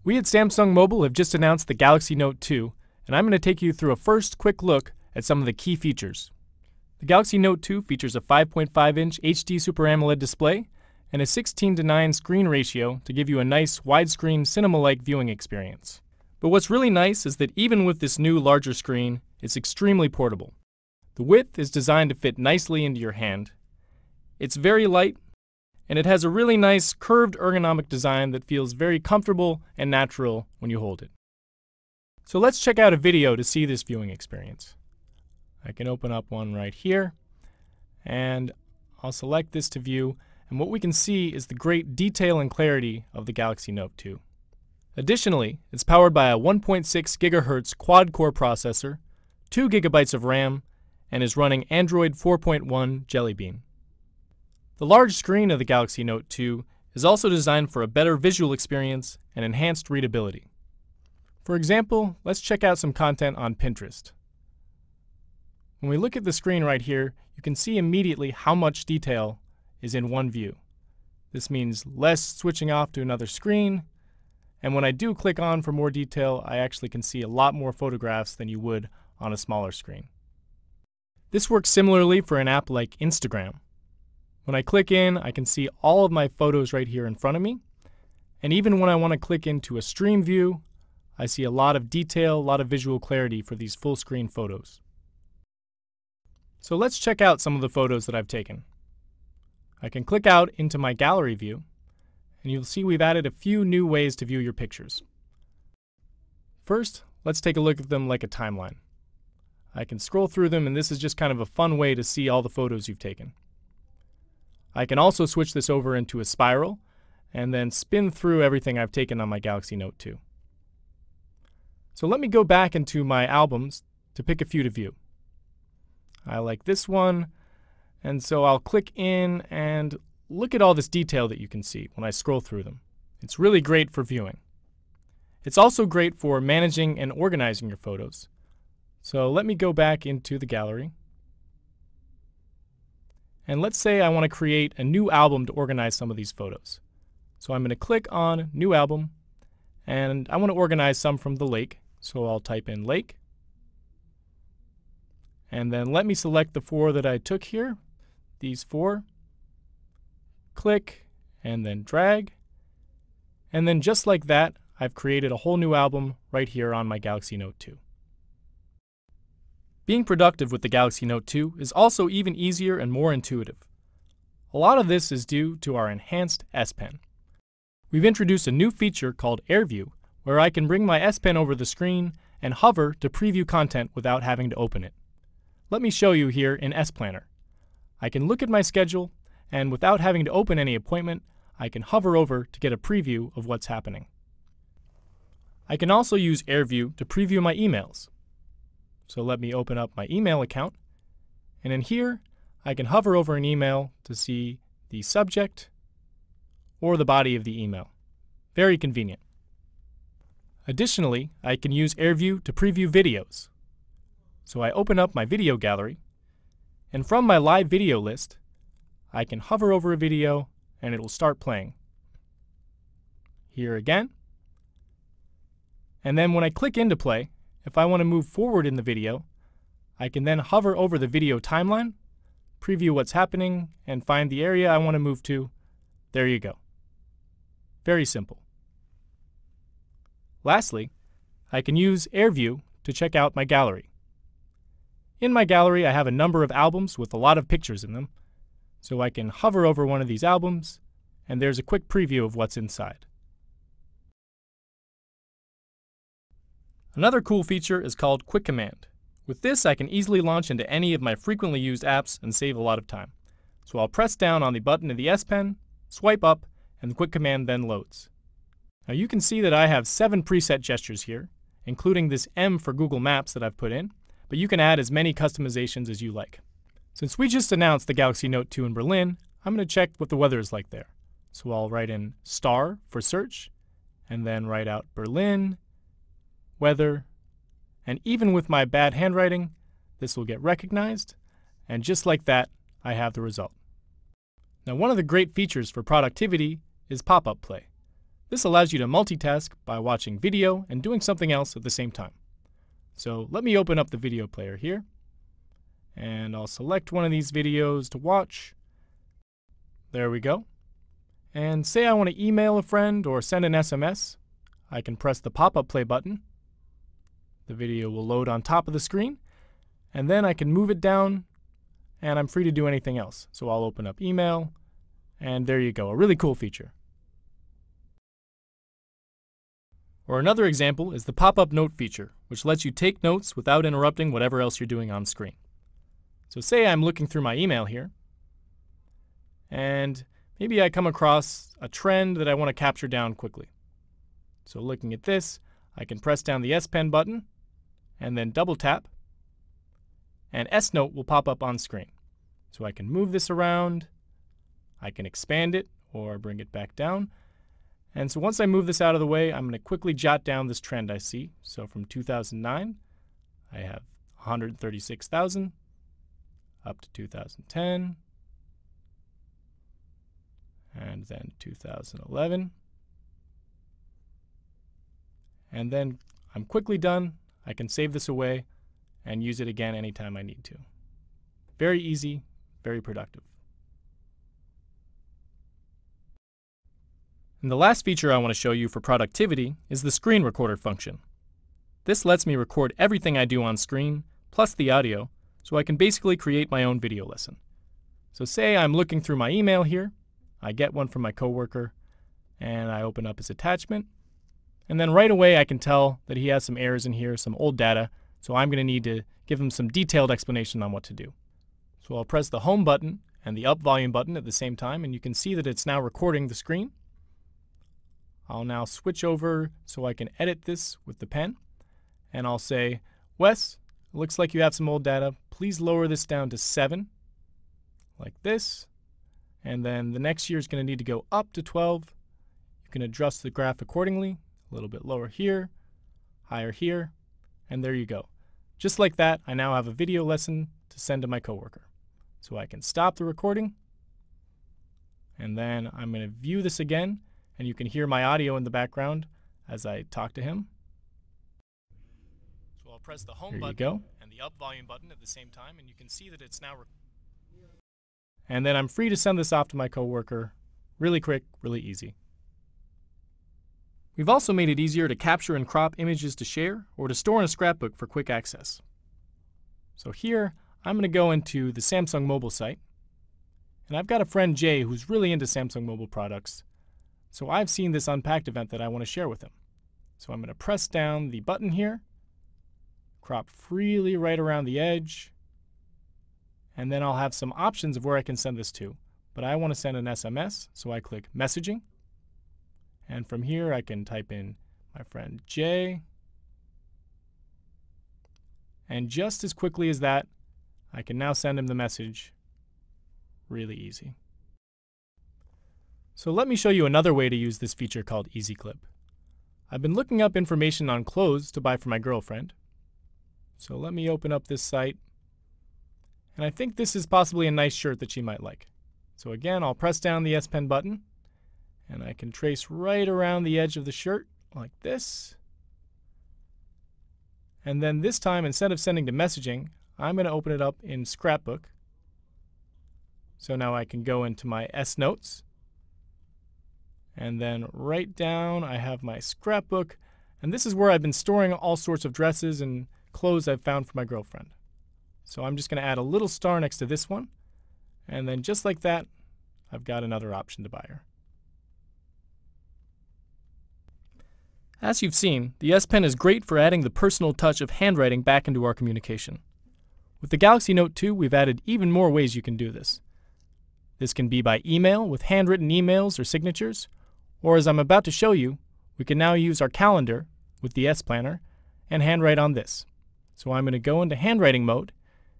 We at Samsung Mobile have just announced the Galaxy Note 2, and I'm going to take you through a first quick look at some of the key features. The Galaxy Note 2 features a 5.5-inch HD Super AMOLED display and a 16:9 screen ratio to give you a nice widescreen cinema-like viewing experience. But what's really nice is that even with this new larger screen, it's extremely portable. The width is designed to fit nicely into your hand. It's very light, and it has a really nice curved ergonomic design that feels very comfortable and natural when you hold it. So let's check out a video to see this viewing experience. I can open up one right here, and I'll select this to view, and what we can see is the great detail and clarity of the Galaxy Note 2. Additionally, it's powered by a 1.6 GHz quad-core processor, 2 GB of RAM, and is running Android 4.1 Jelly Bean. The large screen of the Galaxy Note 2 is also designed for a better visual experience and enhanced readability. For example, let's check out some content on Pinterest. When we look at the screen right here, you can see immediately how much detail is in one view. This means less switching off to another screen, and when I do click on for more detail, I actually can see a lot more photographs than you would on a smaller screen. This works similarly for an app like Instagram. When I click in, I can see all of my photos right here in front of me, and even when I want to click into a stream view, I see a lot of detail, a lot of visual clarity for these full screen photos. So let's check out some of the photos that I've taken. I can click out into my gallery view, and you'll see we've added a few new ways to view your pictures. First, let's take a look at them like a timeline. I can scroll through them, and this is just kind of a fun way to see all the photos you've taken. I can also switch this over into a spiral and then spin through everything I've taken on my Galaxy Note 2. So let me go back into my albums to pick a few to view. I like this one, and so I'll click in and look at all this detail that you can see when I scroll through them. It's really great for viewing. It's also great for managing and organizing your photos. So let me go back into the gallery. And let's say I want to create a new album to organize some of these photos. So I'm going to click on New Album, and I want to organize some from the lake. So I'll type in lake. And then let me select the 4 that I took here, these 4. Click, and then drag. And then just like that, I've created a whole new album right here on my Galaxy Note 2. Being productive with the Galaxy Note 2 is also even easier and more intuitive. A lot of this is due to our enhanced S Pen. We've introduced a new feature called Air View, where I can bring my S Pen over the screen and hover to preview content without having to open it. Let me show you here in S Planner. I can look at my schedule, and without having to open any appointment, I can hover over to get a preview of what's happening. I can also use Air View to preview my emails. So let me open up my email account, and in here I can hover over an email to see the subject or the body of the email. Very convenient. Additionally, I can use Air View to preview videos. So I open up my video gallery, and from my live video list, I can hover over a video and it will start playing. Here again. And then when I click into play, if I want to move forward in the video, I can then hover over the video timeline, preview what's happening, and find the area I want to move to. There you go. Very simple. Lastly, I can use Air View to check out my gallery. In my gallery, I have a number of albums with a lot of pictures in them, so I can hover over one of these albums, and there's a quick preview of what's inside. Another cool feature is called Quick Command. With this, I can easily launch into any of my frequently used apps and save a lot of time. So I'll press down on the button of the S Pen, swipe up, and the Quick Command then loads. Now you can see that I have 7 preset gestures here, including this M for Google Maps that I've put in, but you can add as many customizations as you like. Since we just announced the Galaxy Note 2 in Berlin, I'm going to check what the weather is like there. So I'll write in star for search, and then write out Berlin, weather, and even with my bad handwriting, this will get recognized, and just like that, I have the result. Now, one of the great features for productivity is pop-up play. This allows you to multitask by watching video and doing something else at the same time. So let me open up the video player here, and I'll select one of these videos to watch. There we go. And say I want to email a friend or send an SMS, I can press the pop-up play button. The video will load on top of the screen, and then I can move it down, and I'm free to do anything else. So I'll open up email, and there you go, a really cool feature. Or another example is the pop-up note feature, which lets you take notes without interrupting whatever else you're doing on screen. So say I'm looking through my email here, and maybe I come across a trend that I want to capture down quickly. So looking at this, I can press down the S Pen button, and then double tap, and S Note will pop up on screen. So I can move this around, I can expand it or bring it back down. And so once I move this out of the way, I'm going to quickly jot down this trend I see. So from 2009, I have 136,000 up to 2010, and then 2011. And then I'm quickly done. I can save this away and use it again anytime I need to. Very easy, very productive. And the last feature I want to show you for productivity is the screen recorder function. This lets me record everything I do on screen, plus the audio, so I can basically create my own video lesson. So say I'm looking through my email here, I get one from my coworker, and I open up his attachment, and then right away I can tell that he has some errors in here, some old data, so I'm going to need to give him some detailed explanation on what to do. So I'll press the home button and the up volume button at the same time, and you can see that it's now recording the screen. I'll now switch over so I can edit this with the pen, and I'll say, Wes, it looks like you have some old data. Please lower this down to 7, like this, and then the next year is going to need to go up to 12. You can adjust the graph accordingly, a little bit lower here, higher here, and there you go. Just like that, I now have a video lesson to send to my coworker. So I can stop the recording, and then I'm going to view this again, and you can hear my audio in the background as I talk to him. So I'll press the home button and the up volume button at the same time, and you can see that it's now and then I'm free to send this off to my coworker. Really quick, really easy. We've also made it easier to capture and crop images to share or to store in a scrapbook for quick access. So here, I'm going to go into the Samsung mobile site, and I've got a friend Jay who's really into Samsung mobile products. So I've seen this Unpacked event that I want to share with him. So I'm going to press down the button here, crop freely right around the edge, and then I'll have some options of where I can send this to. But I want to send an SMS, so I click Messaging. And from here I can type in my friend Jay. And just as quickly as that, I can now send him the message. Really easy. So let me show you another way to use this feature called Easy Clip. I've been looking up information on clothes to buy for my girlfriend. So let me open up this site. And I think this is possibly a nice shirt that she might like. So again, I'll press down the S Pen button, and I can trace right around the edge of the shirt like this. And then this time, instead of sending to messaging, I'm going to open it up in Scrapbook. So now I can go into my S Notes. And then right down, I have my scrapbook. And this is where I've been storing all sorts of dresses and clothes I've found for my girlfriend. So I'm just going to add a little star next to this one. And then just like that, I've got another option to buy her. As you've seen, the S Pen is great for adding the personal touch of handwriting back into our communication. With the Galaxy Note 2, we've added even more ways you can do this. This can be by email with handwritten emails or signatures, or as I'm about to show you, we can now use our calendar with the S Planner and handwrite on this. So I'm going to go into handwriting mode,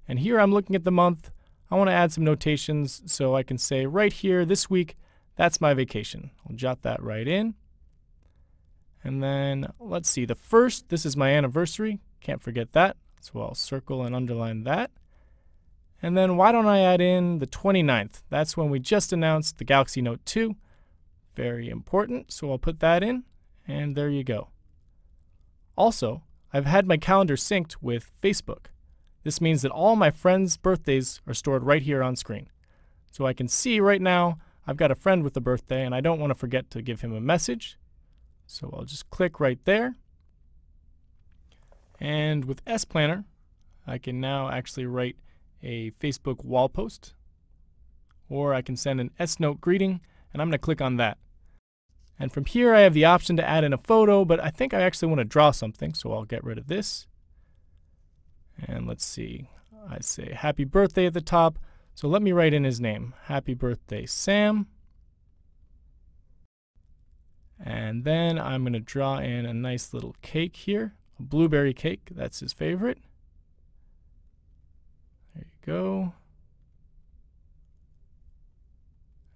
and here I'm looking at the month. I want to add some notations so I can say right here, this week, that's my vacation. I'll jot that right in. And then let's see, the 1st, this is my anniversary. Can't forget that. So I'll circle and underline that. And then why don't I add in the 29th? That's when we just announced the Galaxy Note 2. Very important, so I'll put that in, and there you go. Also, I've had my calendar synced with Facebook. This means that all my friends' birthdays are stored right here on screen. So I can see right now I've got a friend with a birthday and I don't want to forget to give him a message. So I'll just click right there. And with S Planner, I can now actually write a Facebook wall post, or I can send an S-Note greeting, and I'm going to click on that. And from here I have the option to add in a photo, but I think I actually want to draw something, so I'll get rid of this. And let's see, I say happy birthday at the top, so let me write in his name. Happy birthday, Sam. And then I'm going to draw in a nice little cake here, a blueberry cake, that's his favorite. There you go.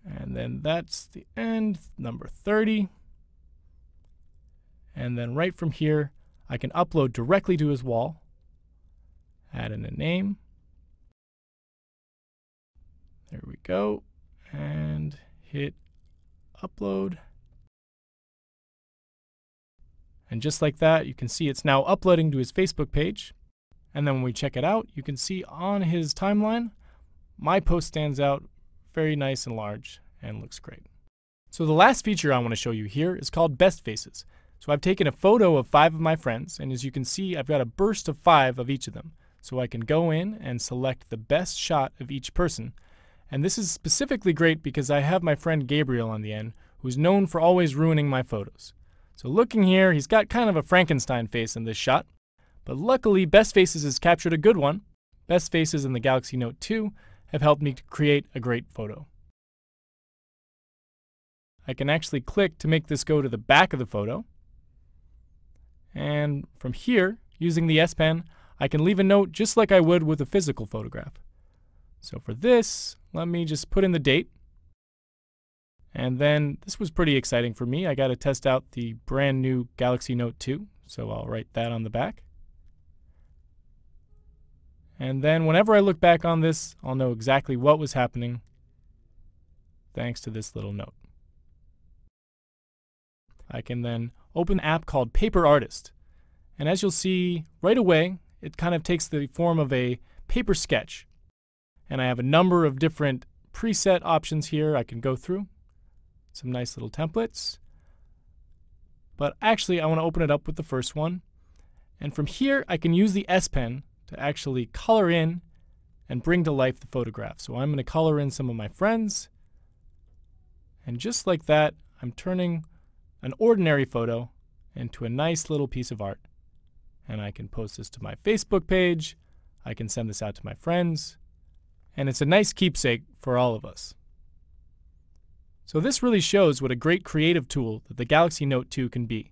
And then that's the end, number 30. And then right from here, I can upload directly to his wall. Add in a name. There we go. And hit upload. And just like that, you can see it's now uploading to his Facebook page. And then when we check it out, you can see on his timeline, my post stands out very nice and large and looks great. So the last feature I want to show you here is called Best Faces. So I've taken a photo of 5 of my friends, and as you can see, I've got a burst of 5 of each of them. So I can go in and select the best shot of each person. And this is specifically great because I have my friend Gabriel on the end, who's known for always ruining my photos. So looking here, he's got kind of a Frankenstein face in this shot. But luckily, Best Faces has captured a good one. Best Faces in the Galaxy Note 2 have helped me to create a great photo. I can actually click to make this go to the back of the photo. And from here, using the S Pen, I can leave a note just like I would with a physical photograph. So for this, let me just put in the date. And then this was pretty exciting for me. I got to test out the brand new Galaxy Note 2, so I'll write that on the back. And then whenever I look back on this, I'll know exactly what was happening thanks to this little note. I can then open an app called Paper Artist. And as you'll see right away, it kind of takes the form of a paper sketch. And I have a number of different preset options here I can go through. Some nice little templates. But actually, I want to open it up with the first one. And from here, I can use the S Pen to actually color in and bring to life the photograph. So I'm going to color in some of my friends. And just like that, I'm turning an ordinary photo into a nice little piece of art. And I can post this to my Facebook page. I can send this out to my friends. And it's a nice keepsake for all of us. So this really shows what a great creative tool that the Galaxy Note 2 can be,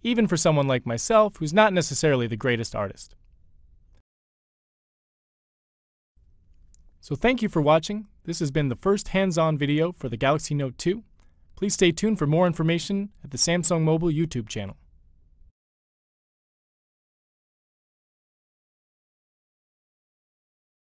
even for someone like myself who's not necessarily the greatest artist. So thank you for watching. This has been the first hands-on video for the Galaxy Note 2. Please stay tuned for more information at the Samsung Mobile YouTube channel.